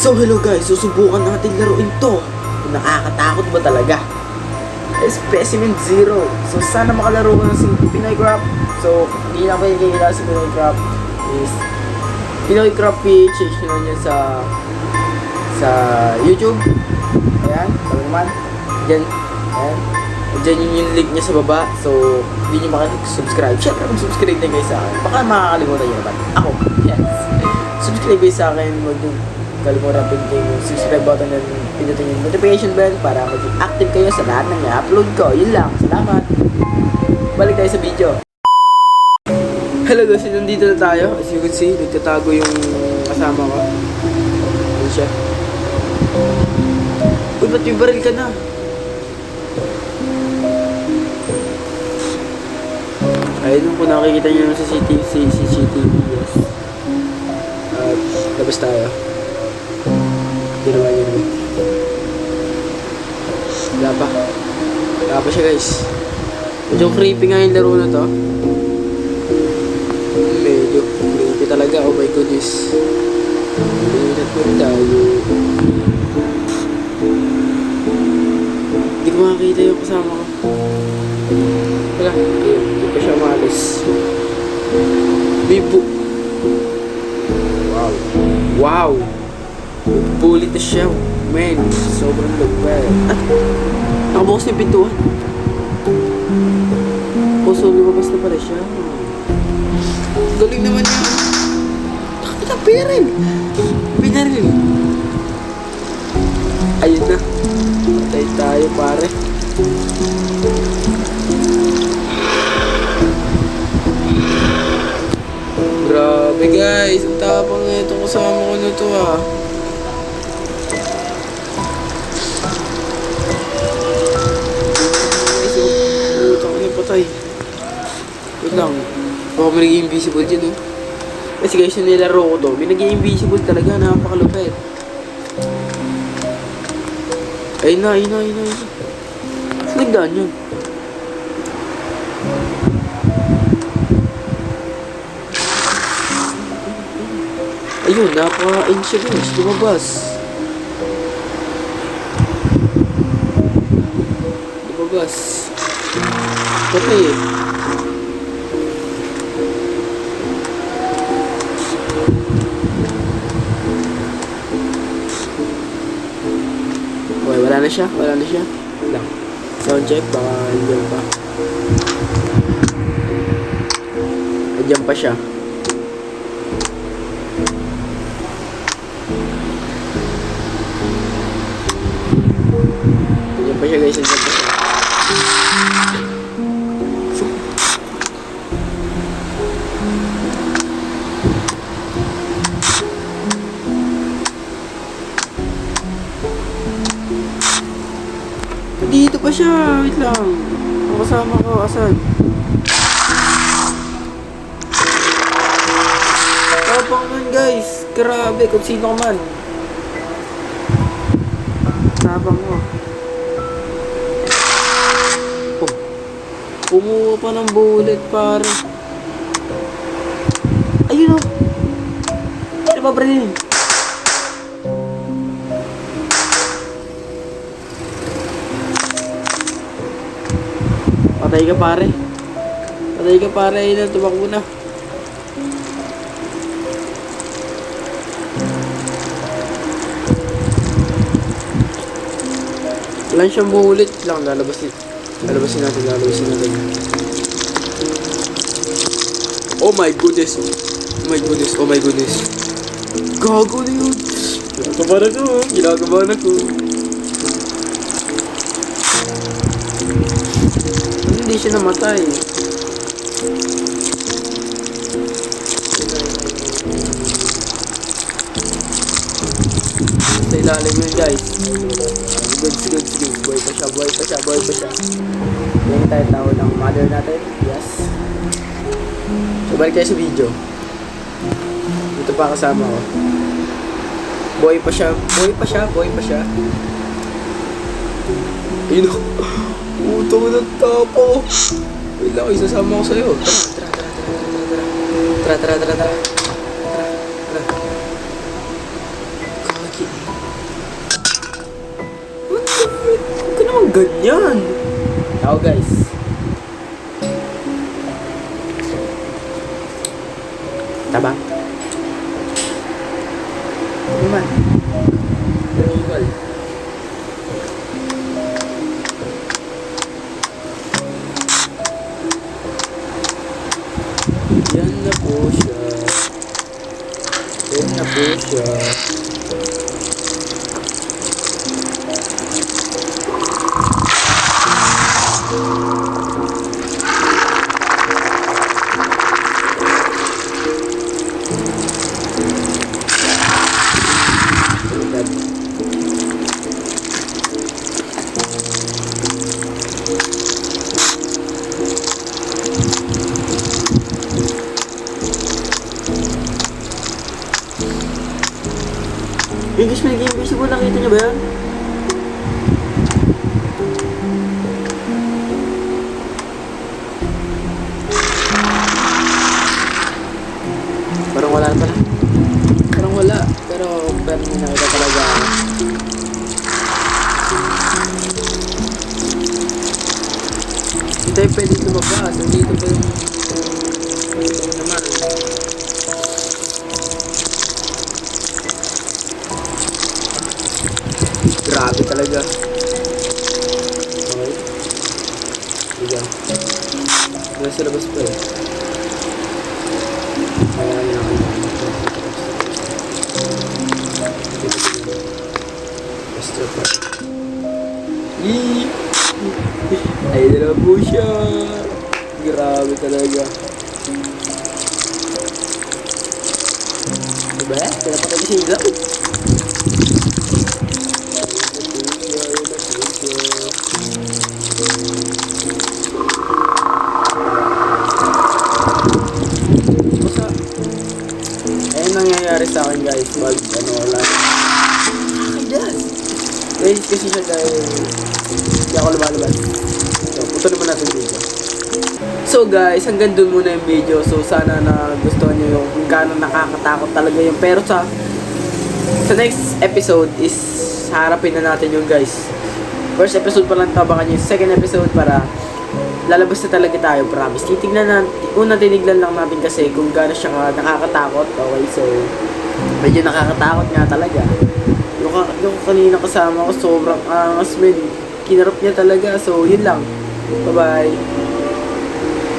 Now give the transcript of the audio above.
So hello guys, susubukan natin laruin to. Nakakatakot ba talaga? Specimen Zero. So sana makalaro ko ng si Pinoy Craft. So hindi na kayo kikilala si Pinoy Craft is Pinoy Craft PH. Yun yun sa YouTube. Ayan, sabi naman. Diyan, ayan. Diyan yung link niya sa baba. So hindi nyo makasubscribe. Siyempre mag-subscribe na guys sa akin. Baka makakalimutan nyo naman. Ako, yes. Subscribe guys sa akin. Huwag nyo kalimutan pindutin yung subscribe button and pindutin yung notification bell para maging active kayo sa lahat ng i-upload ko. Yun lang. Salamat. Balik tayo sa video. Hello guys, nandito na tayo. As you can see, nagtatago yung kasama ko. Ayun siya. Uy, ba't yung baril ka na? Ayun kung nakikita nyo sa CCTV, yes. At labas tayo. Ginawa nyo. Wala pa siya guys. Medyo creepy nga yung laro na to. Medyo creepy talaga. Oh my goodness. Pinat mo tayo. Hindi ko makakita yung kasama ko. Wala. Hindi pa siya umalis. Bibo. Wow. Bullet na siya. Man, sobrang lupet. At nakabukas yung pintuan. So lumabas na pala siya. Galing naman yan. Nakakita pinaril. Ayun na. Patay tayo pare. Grabe guys, ang tapang na itong kasama ko na to ah. Patay. Wait lang. Baka may nag-invisible dyan oh. Kasi guys, yung nilaro ko to, may nag-invisible talaga. Napakalupet. Ayun na. Saan nagdaan yun? Ayun, napaka-in siya guys. Lumabas. Patay eh. Okay, wala na siya. Lang. Sound check, baka nandiyan pa. Nandiyan pa siya. Nandiyan pa siya guys, nandiyan pa siya. Dito pa siya, wait lang. Ang kasama ko, asan? Tapang man guys, grabe kung sino man. Tapang mo. Oh, kumuha pa ng bullet pare. Ayun o. Ano ba brilin? Patay ka pare, ayun na, tumakbo na. Wala siyang bullet lang, lalabasin natin. Oh my goodness. Gago na yun. Ginagabahan ako. Hindi siya namatay. Sa ilalim yun guys. Goods. Boy pa siya. Ngayon tayo tawag ng mother natin. Yes. So balik tayo sa video. Dito pa kasama ko. Boy pa siya. Ayun o. Utang ng tapo. Wait lang, isasama ko sa'yo. Tara. Kagi. ganyan? Ako guys. Taba? Ano man? Illegal. Yan na po siya. Yan na po siya. English may game basic mo, nakita niyo ba yan? Parang wala na pala. Parang wala. Pero may nakita talaga. Hindi tayo pwede lumabas. Nandito pa yung naman. Grabe talaga. Okay. Diyan. Nasa labas pa eh. Kaya yun ako. Extra pa. Yee! Ay, dala po siya. Grabe talaga. Diba? Kaya pa tayo siya ilaw. Nangyayari sa akin guys, pag wala guys, kasi siya dahil hindi ako lumalabas. So, puto naman natin video. So guys, hanggang dun muna yung video. So sana na gustuhan nyo yung kung gaano nakakatakot talaga yung. Pero sa next episode is harapin na natin yung guys. First episode pa lang, tabangan nyo yung second episode para lalabas na talaga tayo, promise. Titignan natin, tinignan lang natin kasi kung gaano siya nakakatakot. Okay, so medyo nakakatakot nga talaga. Yung kanina kasama ko, sobrang angas, men. Kinarap niya talaga. So, yun lang. Bye-bye.